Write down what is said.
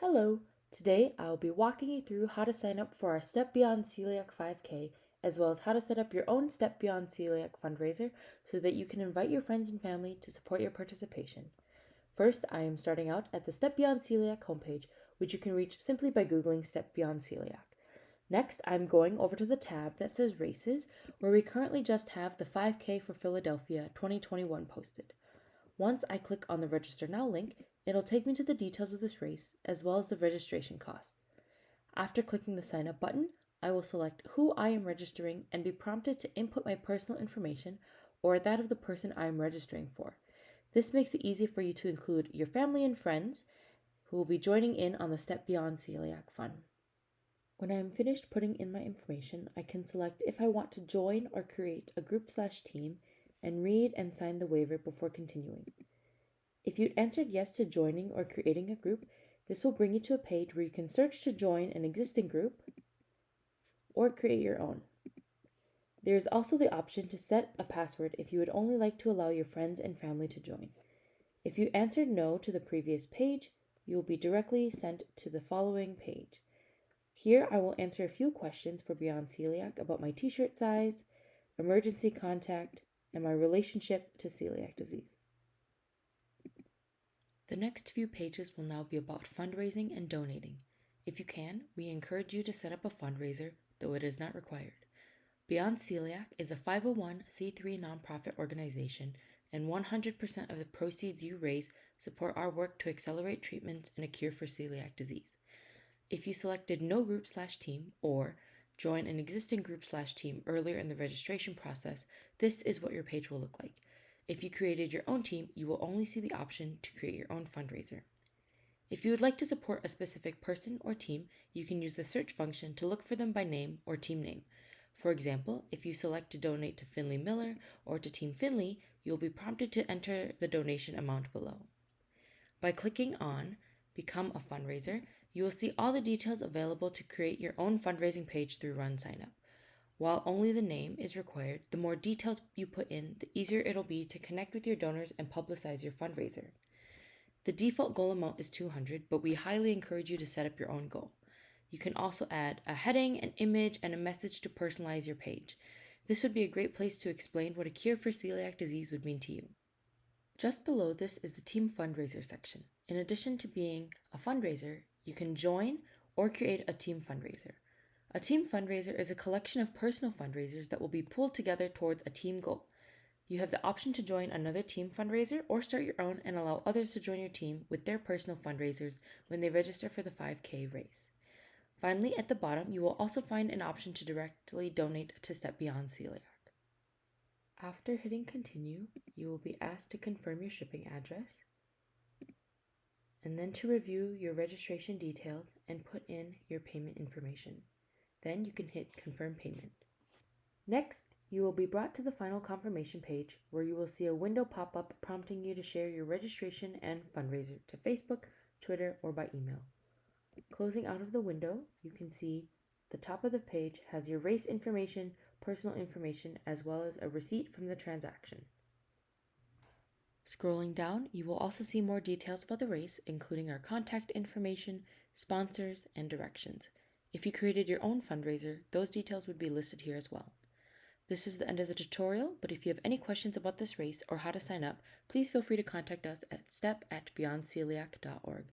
Hello! Today I will be walking you through how to sign up for our Step Beyond Celiac 5K, as well as how to set up your own Step Beyond Celiac fundraiser so that you can invite your friends and family to support your participation. First, I am starting out at the Step Beyond Celiac homepage, which you can reach simply by Googling Step Beyond Celiac. Next, I'm going over to the tab that says Races, where we currently just have the 5K for Philadelphia 2021 posted. Once I click on the Register Now link, it'll take me to the details of this race, as well as the registration cost. After clicking the Sign Up button, I will select who I am registering and be prompted to input my personal information or that of the person I am registering for. This makes it easy for you to include your family and friends who will be joining in on the Step Beyond Celiac Fun. When I am finished putting in my information, I can select if I want to join or create a group/team and read and sign the waiver before continuing. If you'd answered yes to joining or creating a group, this will bring you to a page where you can search to join an existing group or create your own. There is also the option to set a password if you would only like to allow your friends and family to join. If you answered no to the previous page, you will be directly sent to the following page. Here I will answer a few questions for Beyond Celiac about my t-shirt size, emergency contact, and my relationship to celiac disease. The next few pages will now be about fundraising and donating. If you can, we encourage you to set up a fundraiser, though it is not required. Beyond Celiac is a 501c3 nonprofit organization, and 100% of the proceeds you raise support our work to accelerate treatments and a cure for celiac disease. If you selected no group/team or join an existing group/team earlier in the registration process, this is what your page will look like. If you created your own team, you will only see the option to create your own fundraiser. If you would like to support a specific person or team, you can use the search function to look for them by name or team name. For example, if you select to donate to Finley Miller or to Team Finley, you will be prompted to enter the donation amount below. By clicking on Become a Fundraiser, you will see all the details available to create your own fundraising page through Run Signup. While only the name is required, the more details you put in, the easier it'll be to connect with your donors and publicize your fundraiser. The default goal amount is $200, but we highly encourage you to set up your own goal. You can also add a heading, an image, and a message to personalize your page. This would be a great place to explain what a cure for celiac disease would mean to you. Just below this is the Team Fundraiser section. In addition to being a fundraiser, you can join or create a team fundraiser. A team fundraiser is a collection of personal fundraisers that will be pulled together towards a team goal. You have the option to join another team fundraiser or start your own and allow others to join your team with their personal fundraisers when they register for the 5K race. Finally, at the bottom, you will also find an option to directly donate to Step Beyond Celiac. After hitting continue, you will be asked to confirm your shipping address and then to review your registration details and put in your payment information. Then you can hit confirm payment. Next, you will be brought to the final confirmation page where you will see a window pop up prompting you to share your registration and fundraiser to Facebook, Twitter, or by email. Closing out of the window, you can see the top of the page has your race information, personal information, as well as a receipt from the transaction. Scrolling down, you will also see more details about the race, including our contact information, sponsors, and directions. If you created your own fundraiser, those details would be listed here as well. This is the end of the tutorial, but if you have any questions about this race or how to sign up, please feel free to contact us at step@beyondceliac.org.